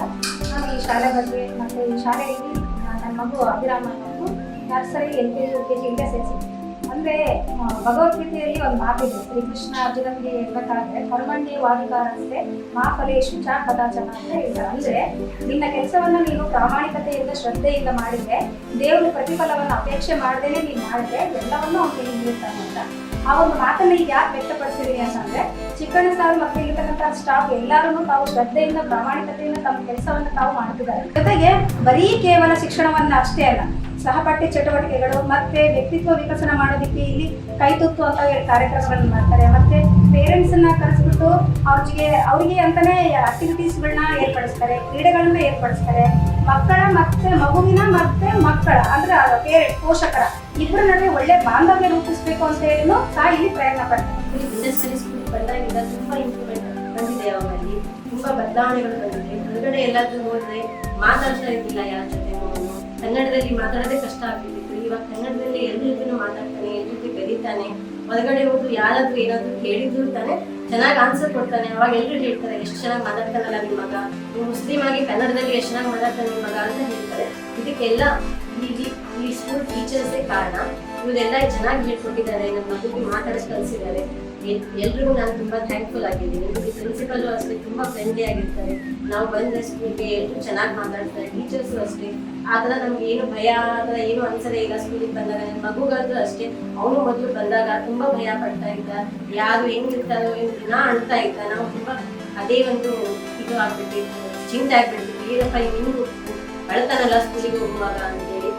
ಅಂತ. ನಾನು ಈ ಶಾಲೆ ಬಗ್ಗೆ ಮತ್ತು ಈ ಶಾಲೆಯಲ್ಲಿ ನನ್ನ ಮಗು ಅಭಿರಾಮ ಅನ್ನೋದು ನರ್ಸರಿ LKG UKG ಇಲ್ಲೇ ಸೇರಿಸಿದ್ದೆ. ಅಂದರೆ ಭಗವದ್ಗೀತೆಯಲ್ಲಿ ಒಂದು ಮಾತಿದೆ, ಶ್ರೀಕೃಷ್ಣ ಅರ್ಜುನನಿಗೆ ಹೇಳ್ಬೇಕಾದ್ರೆ ಕರ್ಮಣ್ಯವಾಧಿಕಾರಸ್ಥೆ ಮಾ ಫಲೇಶು ಚ ಕದಾಚನ ಅಂತ ಹೇಳ್ತಾರೆ. ಅಂದರೆ ನಿನ್ನ ಕೆಲಸವನ್ನು ನೀನು ಪ್ರಾಮಾಣಿಕತೆಯಿಂದ ಶ್ರದ್ಧೆಯಿಂದ ಮಾಡಿದರೆ ದೇವರು ಪ್ರತಿಫಲವನ್ನು ಅಪೇಕ್ಷೆ ಮಾಡದೇನೆ ನೀನು ಮಾಡಿದ್ರೆ ಎಲ್ಲವನ್ನೂ ಅವನಿಗೆ ನೀಡ್ತಾನೆ ಅಂತ. ಆ ಒಂದು ಮಾತನ್ನು ಈಗ ಯಾಕೆ ವ್ಯಕ್ತಪಡಿಸಿದೀನಿ ಅಂತಂದರೆ, ಚಿಕ್ಕಣ್ಣ ಸಾರು ಮತ್ತು ಇರತಕ್ಕಂಥ ಸ್ಟಾಫ್ ಎಲ್ಲರೂ ತಾವು ಶ್ರದ್ಧೆಯಿಂದ ಪ್ರಾಮಾಣಿಕತೆಯಿಂದ ತಮ್ಮ ಕೆಲಸವನ್ನು ತಾವು ಮಾಡ್ತಿದ್ದಾರೆ. ಜೊತೆಗೆ ಬರೀ ಕೇವಲ ಶಿಕ್ಷಣವನ್ನು ಅಷ್ಟೇ ಅಲ್ಲ, ಸಹಪಾಠ್ಯ ಚಟುವಟಿಕೆಗಳು ಮತ್ತೆ ವ್ಯಕ್ತಿತ್ವ ವಿಕಸನ ಮಾಡೋದಕ್ಕೆ ಇಲ್ಲಿ ಕೈತುತ್ತು ಅಂತ ಕಾರ್ಯಕ್ರಮಗಳನ್ನು ಮಾಡ್ತಾರೆ. ಮತ್ತೆ ಪೇರೆಂಟ್ಸನ್ನ ಕರೆಸ್ಬಿಟ್ಟು ಅವರಿಗೆ ಅಂತಾನೆ ಆಕ್ಟಿವಿಟೀಸ್ಗಳನ್ನ ಏರ್ಪಡಿಸ್ತಾರೆ, ಕ್ರೀಡೆಗಳನ್ನ ಏರ್ಪಡಿಸ್ತಾರೆ. ಮಕ್ಕಳ ಮತ್ತೆ ಮಗುವಿನ ಮತ್ತೆ ಮಕ್ಕಳ ಅಂದ್ರೆ ಪೋಷಕರ ಇಬ್ಬರ ನಡುವೆ ಒಳ್ಳೆ ಬಾಂಧವ್ಯ ರೂಪಿಸ್ಬೇಕು ಅಂತ ಹೇಳಿ ತಾಯಿ ಇಲ್ಲಿ ಪ್ರಯತ್ನ ಪಡ್ತಾರೆ. ಸ್ಕೂಲ್ ಬಂದಾಗಿಂದ ತುಂಬಾ ಇಂಪ್ರೂವ್ಮೆಂಟ್ ಬಂದಿದೆ, ಅವರಲ್ಲಿ ತುಂಬಾ ಬದಲಾವಣೆಗಳು ಬಂದಿದೆ. ಹೊರಗಡೆ ಎಲ್ಲಾದ್ರೂ ಹೋದ್ರೆ ಮಾತಾಡ್ತಾ ಇದ್ದಿಲ್ಲ, ಯಾರ ಜೊತೆ ಕನ್ನಡದಲ್ಲಿ ಮಾತಾಡೋದೇ ಕಷ್ಟ ಆಗ್ತಿತ್ತು. ಇವಾಗ ಕನ್ನಡದಲ್ಲಿ ಎಲ್ಲರಿಗೂ ಮಾತಾಡ್ತಾನೆ, ಎಲ್ರ ಜೊತೆ ಬೆರೀತಾನೆ. ಹೊರಗಡೆ ಹೋದ್ರು ಯಾರಾದ್ರೂ ಏನಾದ್ರು ಕೇಳಿದ್ರು ತಾನೆ ಚೆನ್ನಾಗಿ ಆನ್ಸರ್ ಕೊಡ್ತಾನೆ. ಅವಾಗ ಎಲ್ರು ಹೇಳ್ತಾರೆ, ಎಷ್ಟು ಚೆನ್ನಾಗಿ ಮಾತಾಡ್ತಾನಲ್ಲ ನಿಮ್ಮ ಮಗ, ನೀವು ಮುಸ್ಲಿಂ ಆಗಿ ಕನ್ನಡದಲ್ಲಿ ಎಷ್ಟು ಚೆನ್ನಾಗಿ ಮಾತಾಡ್ತಾನೆ ನಿಮ್ಮ ಮಗ ಅಂತ ಹೇಳ್ತಾರೆ. ಇದಕ್ಕೆಲ್ಲ ಈ ಸ್ಕೂಲ್ ಟೀಚರ್ಸೇ ಕಾರಣ. ಇವರೆಲ್ಲ ಚೆನ್ನಾಗಿ ಹೇಳ್ಕೊಟ್ಟಿದ್ದಾರೆ, ನಮ್ಮ ಮಗುಗೆ ಮಾತಾಡೋದು ಕಲಿಸಿದ್ದಾರೆ. ಎಲ್ರಿಗೂ ನಾನು ತುಂಬಾ ಥ್ಯಾಂಕ್ಫುಲ್ ಆಗಿದ್ದೀನಿ. ನಿಮಗೆ ಪ್ರಿನ್ಸಿಪಲ್ ಅಷ್ಟೇ ತುಂಬಾ ಫ್ರೆಂಡ್ಲಿ ಆಗಿರ್ತಾರೆ. ನಾವು ಬಂದ ಸ್ಕೂಲ್ಗೆ ಎಲ್ಲರೂ ಚೆನ್ನಾಗಿ ಮಾತಾಡ್ತಾರೆ. ಟೀಚರ್ಸು ಅಷ್ಟೇ ಆ ಥರ ನಮ್ಗೆ ಏನು ಭಯ ಆ ಥರ ಏನು ಅನ್ಸದೇ ಇಲ್ಲ. ಸ್ಕೂಲಿಗೆ ಬಂದಾಗ ನನ್ನ ಮಗುಗಾದ್ರೂ ಅಷ್ಟೇ, ಅವನು ಮೊದಲು ಬಂದಾಗ ತುಂಬಾ ಭಯ ಪಡ್ತಾ ಇದ್ದ, ಯಾರು ಹೆಂಗಿರ್ತಾರೋ ಏನು ದಿನ ಅಳ್ತಾ ಇದ್ದ. ನಾವು ತುಂಬಾ ಅದೇ ಒಂದು ಇದು ಆಗ್ಬಿಟ್ಟಿತ್ತು, ಚಿಂತೆ ಆಗ್ಬಿಟ್ಟಿತ್ತು, ಏನಪ್ಪ ಇನ್ನು ಅಳ್ತಾನಲ್ಲ ಸ್ಕೂಲಿಗೆ ಹೋಗುವಾಗ ಅಂತೇಳಿ.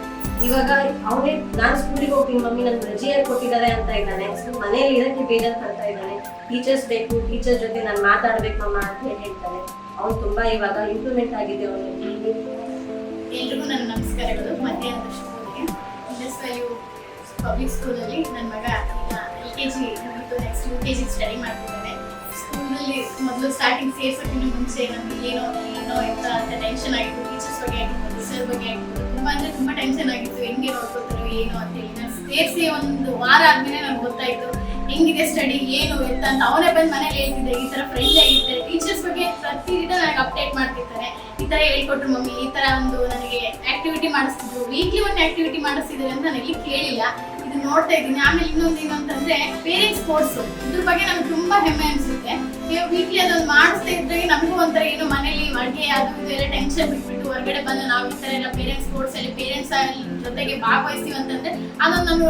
ಇವಾಗ ಅವನೇ ನಾನು ಸ್ಕೂಲಿಗೆ ಹೋಗ್ತೀನಿ ಮಮ್ಮಿ ನನ್ಗೆ ರಜೆಯಾಗಿ ಕೊಟ್ಟಿದ್ದಾರೆ ಅಂತ ಇದ್ದಾನೆ. ಮನೆಯಲ್ಲಿ ಇರೋಕ್ಕೆ ಬೇಜಾರು ಪಡ್ತಾ ಇದ್ದಾನೆ. ಟೀಚರ್ಸ್ ಬೇಕು, ಟೀಚರ್ ಜೊತೆ ನಾನು ಮಾತಾಡ್ಬೇಕಮ್ಮ ಅಂತ ಹೇಳ್ತಾನೆ. ಅವ್ನು ತುಂಬಾ ಇವಾಗ ಇಂಪ್ರೂವ್ಮೆಂಟ್ ಆಗಿದೆ ಅವನಿಗೆ. ಎಲ್ರಿಗೂ ನನ್ನ ನಮಸ್ಕಾರಗಳು. ಮಧ್ಯಾಹ್ನದ ಸ್ಕೂಲ್ಗೆ ಪಬ್ಲಿಕ್ ಸ್ಕೂಲಲ್ಲಿ ನನ್ನ ಮಗ ಈಗ LKG ಮುಗಿತು, ನೆಕ್ಸ್ಟ್ UKG ಸ್ಟಡಿ ಮಾಡ್ತಿದ್ದಾನೆ. ಸ್ಕೂಲಲ್ಲಿ ಮೊದಲು ಸ್ಟಾರ್ಟಿಂಗ್ ಸೇರ್ಸೋಕ್ಕಿಂತ ಮುಂಚೆ ನಮ್ಗೆ ಏನೋ ಎಂತ ಅಂತ ಟೆನ್ಷನ್ ಆಗಿತ್ತು. ಟೀಚರ್ಸ್ ಬಗ್ಗೆ ಆಗಿರ್ಬೋದು, ಸರ್ ಬಗ್ಗೆ ಆಗಿರ್ಬೋದು, ತುಂಬ ಟೆನ್ಷನ್ ಆಗಿತ್ತು. ಹೆಂಗೆ ನೋಡ್ಕೋತಾರೋ ಏನೋ ಅಂತೇಳಿ. ನಾನು ಸೇರಿಸಿ ಒಂದು ವಾರ ಆದ್ಮೇಲೆ ನನಗೆ ಗೊತ್ತಾಯ್ತು ಹೆಂಗಿದೆ ಸ್ಟಡಿ ಏನು ಎಂತ ಅಂತ. ಅವನೇ ಬಂದು ಮನೇಲಿ ಹೇಳ್ತಿದ್ದೆ, ಈ ಥರ ಫ್ರೆಂಡ್ಲಿ ಆಗಿರ್ತಾರೆ, ಟೀಚರ್ಸ್ ಬಗ್ಗೆ ಪ್ರತಿದಿನ ನನಗೆ ಅಪ್ಡೇಟ್ ಮಾಡ್ತಿರ್ತಾರೆ. ಈ ಥರ ಹೇಳ್ಕೊಟ್ರು ಮಮ್ಮಿ, ಈ ಥರ ಒಂದು ನನಗೆ ಆಕ್ಟಿವಿಟಿ ಮಾಡಿಸ್ತಿದ್ರು, ವೀಕ್ಲಿ ಒಂದು ಆಕ್ಟಿವಿಟಿ ಮಾಡಿಸ್ತಿದ್ದಾರೆ ಅಂತ ನಾನು ಎಲ್ಲಿ ಕೇಳಿಲ್ಲ. ಇದು ನೋಡ್ತಾ ಇದ್ದೀನಿ. ಆಮೇಲೆ ಇನ್ನೊಂದು ಏನು ಅಂತಂದ್ರೆ ಪೇರೆಂಟ್ಸ್ ಸ್ಪೋರ್ಟ್ಸ್, ಇದ್ರ ಬಗ್ಗೆ ನಮ್ಗೆ ತುಂಬಾ ಹೆಮ್ಮೆ ಅನ್ಸುತ್ತೆ. ನೀವು ವೀಕ್ಲಿ ಅದೊಂದು ಮಾಡಿಸ್ತಾ ಇದ್ರೆ ನಮಗೂ ಒಂಥರ ಏನು ಮನೇಲಿ ಅಡುಗೆ ಅದು ಇದು ಎಲ್ಲ ಟೆನ್ಷನ್ ಬಿಟ್ಬಿಟ್ಟು ಹೊರಗಡೆ ಬಂದು ನಾವು ಈ ಥರ ಎಲ್ಲ ಪೇರೆಂಟ್ಸ್ ಸ್ಪೋರ್ಟ್ಸ್ ಅಲ್ಲಿ ಪೇರೆಂಟ್ಸ್ ಜೊತೆಗೆ ಭಾಗವಹಿಸ್ತೀವಿ ಅಂತಂದ್ರೆ ಅದೊಂದು ನಮಗೆ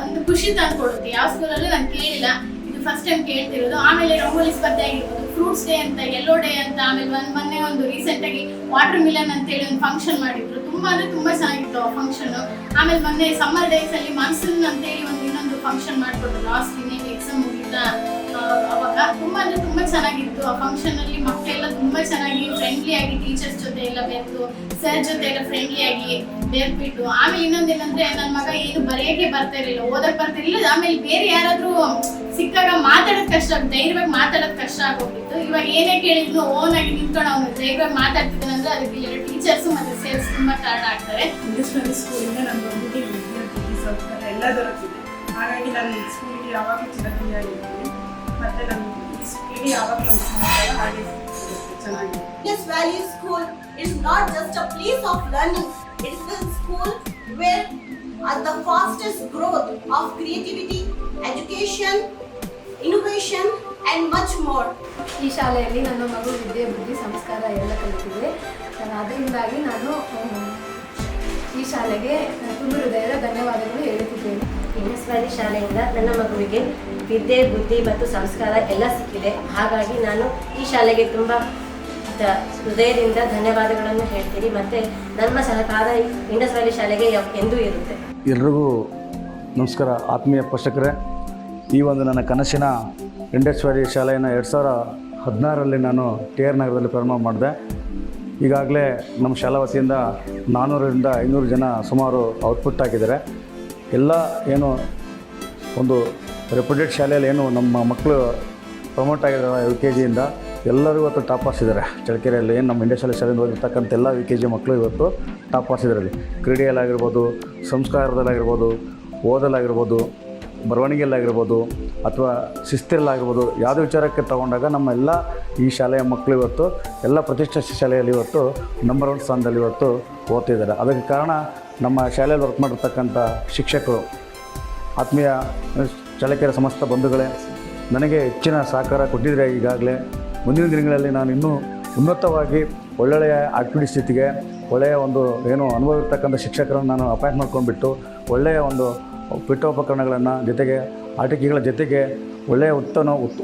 ಒಂದು ಖುಷಿ ತಂದ್ಕೊಡುತ್ತೆ. ಯಾವ ಸ್ಕೂಲಲ್ಲೂ ನಾನು ಕೇಳಿಲ್ಲ, ಇದು ಫಸ್ಟ್ ಟೈಮ್ ಕೇಳ್ತಿರೋದು. ಆಮೇಲೆ ರಂಗೋಲಿ ಸ್ಪರ್ಧೆ ಆಗಿರ್ಬೋದು, ಫ್ರೂಟ್ಸ್ ಡೇ ಅಂತ, ಯೆಲ್ಲೋ ಡೇ ಅಂತ, ಆಮೇಲೆ ಮೊನ್ನೆ ಒಂದು ರೀಸೆಂಟ್ ಆಗಿ ವಾಟರ್ ಮಿಲನ್ ಅಂತೇಳಿ ಒಂದು ಫಂಕ್ಷನ್ ಮಾಡಿದ್ರು. ತುಂಬಾ ಚೆನ್ನಾಗಿತ್ತು ಆ ಫಂಕ್ಷನ್. ಆಮೇಲೆ ಮೊನ್ನೆ ಸಮ್ಮರ್ ಡೇಸ್ ಅಲ್ಲಿ ಮಾನ್ಸೂನ್ ಅಂತೇಳಿ ಇನ್ನೊಂದು ಫಂಕ್ಷನ್ ಮಾಡ್ಕೊಟ್ರು. ಲಾಸ್ಟ್ ಇನ್ನೇನು ಎಕ್ಸಾಮ್ ಮುಗಿತಾ ಅವಾಗ ತುಂಬಾ ಚೆನ್ನಾಗಿತ್ತು. ಆ ಫಂಕ್ಷನ್ ಅಲ್ಲಿ ಮಕ್ಕಳೆಲ್ಲ ತುಂಬಾ ಚೆನ್ನಾಗಿ ಫ್ರೆಂಡ್ಲಿ ಆಗಿ ಟೀಚರ್ಸ್ ಜೊತೆ ಎಲ್ಲ ಬೆರೆತು, ಸರ್ ಜೊತೆ ಎಲ್ಲ ಫ್ರೆಂಡ್ಲಿ ಆಗಿ ಬೆರ್ಬಿಟ್ಟು. ಆಮೇಲೆ ಇನ್ನೊಂದೇನಂದ್ರೆ ನನ್ನ ಮಗ ಏನು ಬರೆಯಕ್ಕೆ ಬರ್ತಾ ಇರಲಿಲ್ಲ, ಓದಕ್ ಬರ್ತಿರ್ಲಿಲ್ಲ. ಆಮೇಲೆ ಬೇರೆ ಯಾರಾದ್ರೂ ಸಿಕ್ಕಾಗ ಮಾತಾಡೋದ್ ಕಷ್ಟ, ಧೈರ್ಯವಾಗಿ ಮಾತಾಡೋದ್ ಕಷ್ಟ ಆಗೋಗಿತ್ತು. ಇವಾಗ ಏನೇ ಕೇಳಿದ್ರು ಓನ್ ಆಗಿ ನಿಂತ್ಕೊಂಡು ಅವನು ಧೈರ್ಯವಾಗಿ ಮಾತಾಡ್ತಿದ್ದಾನೆ ಅಂದ್ರೆ ಅದಕ್ಕೆ ಎಲ್ಲ ಟೀಚರ್ಸ್ ಮತ್ತೆ ಸೇರ್ಸ್ ತುಂಬಾ ಕಾರಣ ಆಗ್ತಾರೆ. ಇಂಡಸ್ಟ್ರಿಯಲ್ ಸ್ಕೂಲಿಂದ ನಾನು ಬಂದ್ಬಿಟ್ಟು ವಿದ್ಯಾರ್ಥಿ ಸಂಸ್ಕಾರ ಎಲ್ಲ ದೊರಕಿದೆ. ಹಾಗಾಗಿ ನಾನು ಸ್ಕೂಲಿಗೆ ಯಾವಾಗಲೂ ಚಿರಋಣಿಯಾಗಿರ್ತೀನಿ. ಮತ್ತೆ ನಾನು ಈ ಸ್ಕೂಲಿಗೆ ಯಾವಾಗಲೂ ಹಾಗೆ ಚೆನ್ನಾಗಿದೆ. Indus Valley School is not just a place of learning. It is a school where the fastest growth of creativity, education, innovation and much more. ಈ ಶಾಲೆಯಲ್ಲಿ ನನ್ನ ಮಗು ವಿದ್ಯೆ ಬುದ್ಧಿ ಸಂಸ್ಕಾರ ಎಲ್ಲ ಕಲಿತಿದೆ. ಅದರಿಂದಾಗಿ ನಾನು ಈ ಶಾಲೆಗೆ ತುಂಬ ಹೃದಯದ ಧನ್ಯವಾದಗಳು ಹೇಳುತ್ತಿದ್ದೇನೆ. ಇಂಡಸ್ ವ್ಯಾಲಿ ಶಾಲೆಯಿಂದ ನನ್ನ ಮಗುವಿಗೆ ವಿದ್ಯೆ ಬುದ್ಧಿ ಮತ್ತು ಸಂಸ್ಕಾರ ಎಲ್ಲ ಸಿಕ್ಕಿದೆ. ಹಾಗಾಗಿ ನಾನು ಈ ಶಾಲೆಗೆ ತುಂಬ ಹೃದಯದಿಂದ ಧನ್ಯವಾದಗಳನ್ನು ಹೇಳ್ತೀನಿ. ಮತ್ತು ನಮ್ಮ ಸಹಕಾರ ಇಂಡಸ್ ವ್ಯಾಲಿ ಶಾಲೆಗೆ ಎಂದೂ ಇರುತ್ತೆ. ಎಲ್ರಿಗೂ ನಮಸ್ಕಾರ. ಆತ್ಮೀಯ ಪೋಷಕರೇ, ಈ ಒಂದು ನನ್ನ ಕನಸಿನ ಇಂಡಸ್ ವ್ಯಾಲಿ ಶಾಲೆಯನ್ನು 2016ರಲ್ಲಿ ನಾನು TR ನಗರದಲ್ಲಿ ಪ್ರಾರಂಭ ಮಾಡಿದೆ. ಈಗಾಗಲೇ ನಮ್ಮ ಶಾಲಾ ವತಿಯಿಂದ 400ರಿಂದ 500 ಜನ ಸುಮಾರು ಔಟ್ಪುಟ್ ಹಾಕಿದ್ದಾರೆ. ಎಲ್ಲ ಏನು ಒಂದು ರೆಪ್ಯೂಟೆಡ್ ಶಾಲೆಯಲ್ಲಿ ಏನು ನಮ್ಮ ಮಕ್ಕಳು ಪ್ರಮೋಟ್ ಆಗಿದ್ದಾರೆ LKGಯಿಂದ ಎಲ್ಲರೂ ಇವತ್ತು ಟಾಪ್ ಪಾಸ್ ಇದ್ದಾರೆ. ಚಳ್ಳಕೆರೆಯಲ್ಲಿ ಏನು ನಮ್ಮ ಇಂಡಸ್ ವ್ಯಾಲಿ ಶಾಲೆಯಿಂದ ಓದಿರ್ತಕ್ಕಂಥ ಎಲ್ಲ UKG ಮಕ್ಕಳು ಇವತ್ತು ಟಾಪ್ ಪಾಸ್ ಇದ್ದಾರೆ. ಕ್ರೀಡೆಯಲ್ಲಾಗಿರ್ಬೋದು, ಸಂಸ್ಕಾರದಲ್ಲಾಗಿರ್ಬೋದು, ಓದಲಾಗಿರ್ಬೋದು, ಬರವಣಿಗೆಯಲ್ಲಾಗಿರ್ಬೋದು ಅಥವಾ ಶಿಸ್ತಿರಲ್ಲಾಗಿರ್ಬೋದು ಯಾವುದೇ ವಿಚಾರಕ್ಕೆ ತಗೊಂಡಾಗ ನಮ್ಮ ಎಲ್ಲ ಈ ಶಾಲೆಯ ಮಕ್ಕಳು ಇವತ್ತು ಎಲ್ಲ ಪ್ರತಿಷ್ಠಿತ ಶಾಲೆಯಲ್ಲಿ ಇವತ್ತು ನಂಬರ್ 1 ಸ್ಥಾನದಲ್ಲಿ ಇವತ್ತು ಓದ್ತಿದ್ದಾರೆ. ಅದಕ್ಕೆ ಕಾರಣ ನಮ್ಮ ಶಾಲೆಯಲ್ಲಿ ವರ್ಕ್ ಮಾಡಿರ್ತಕ್ಕಂಥ ಶಿಕ್ಷಕರು. ಆತ್ಮೀಯ ಚಳ್ಳಕೆರೆ ಸಮಸ್ತ ಬಂಧುಗಳೇ, ನನಗೆ ಹೆಚ್ಚಿನ ಸಹಕಾರ ಕೊಟ್ಟಿದ್ದರೆ ಈಗಾಗಲೇ ಮುಂದಿನ ದಿನಗಳಲ್ಲಿ ನಾನು ಇನ್ನೂ ಉನ್ನತವಾಗಿ ಒಳ್ಳೊಳ್ಳೆಯ ಆಕ್ಟಿವಿಟಿ ಸ್ಥಿತಿಗೆ ಒಳ್ಳೆಯ ಒಂದು ಏನು ಅನುಭವ ಇರ್ತಕ್ಕಂಥ ಶಿಕ್ಷಕರನ್ನು ನಾನು ಅಪಾಯಿಂಟ್ ಮಾಡ್ಕೊಂಡ್ಬಿಟ್ಟು ಒಳ್ಳೆಯ ಒಂದು ಪೀಠೋಪಕರಣಗಳನ್ನು ಜೊತೆಗೆ ಆಟಿಕೆಗಳ ಜೊತೆಗೆ ಒಳ್ಳೆಯ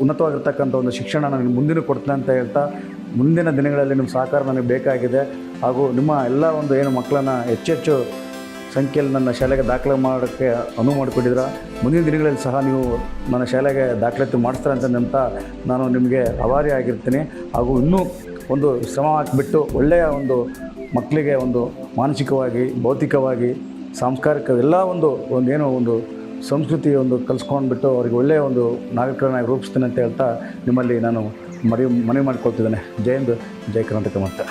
ಉನ್ನತವಾಗಿರ್ತಕ್ಕಂಥ ಒಂದು ಶಿಕ್ಷಣ ನನಗೆ ಮುಂದಿನ ಕೊಡ್ತೇನೆ ಅಂತ ಹೇಳ್ತಾ, ಮುಂದಿನ ದಿನಗಳಲ್ಲಿ ನಿಮ್ಮ ಸಹಕಾರ ನನಗೆ ಬೇಕಾಗಿದೆ. ಹಾಗೂ ನಿಮ್ಮ ಎಲ್ಲ ಒಂದು ಏನು ಮಕ್ಕಳನ್ನು ಹೆಚ್ಚೆಚ್ಚು ಸಂಖ್ಯೆಯಲ್ಲಿ ನನ್ನ ಶಾಲೆಗೆ ದಾಖಲೆ ಮಾಡೋಕ್ಕೆ ಅನುವು ಮಾಡಿಕೊಟ್ಟಿದ್ದೀರ. ಮುಂದಿನ ದಿನಗಳಲ್ಲಿ ಸಹ ನೀವು ನನ್ನ ಶಾಲೆಗೆ ದಾಖಲಾತಿ ಮಾಡಿಸ್ತಾರೆ ಅಂತ ನಂಬ್ತಾ ನಾನು ನಿಮಗೆ ಆಭಾರಿ ಆಗಿರ್ತೀನಿ. ಹಾಗೂ ಇನ್ನೂ ಒಂದು ಶ್ರಮ ಹಾಕಿಬಿಟ್ಟು ಒಳ್ಳೆಯ ಒಂದು ಮಕ್ಕಳಿಗೆ ಒಂದು ಮಾನಸಿಕವಾಗಿ, ಭೌತಿಕವಾಗಿ, ಸಾಂಸ್ಕಾರಿಕ ಎಲ್ಲ ಒಂದು ಸಂಸ್ಕೃತಿ ಕಲಿಸ್ಕೊಂಡ್ಬಿಟ್ಟು ಅವರಿಗೆ ಒಳ್ಳೆಯ ಒಂದು ನಾಗರಿಕರನ್ನಾಗಿ ರೂಪಿಸ್ತೀನಿ ಅಂತ ಹೇಳ್ತಾ ನಿಮ್ಮಲ್ಲಿ ನಾನು ಮನವಿ ಮಾಡಿಕೊಳ್ತಿದ್ದೇನೆ. ಜೈ ಹಿಂದ್, ಜೈ ಕರ್ನಾಟಕ. ಮತ್ತೆ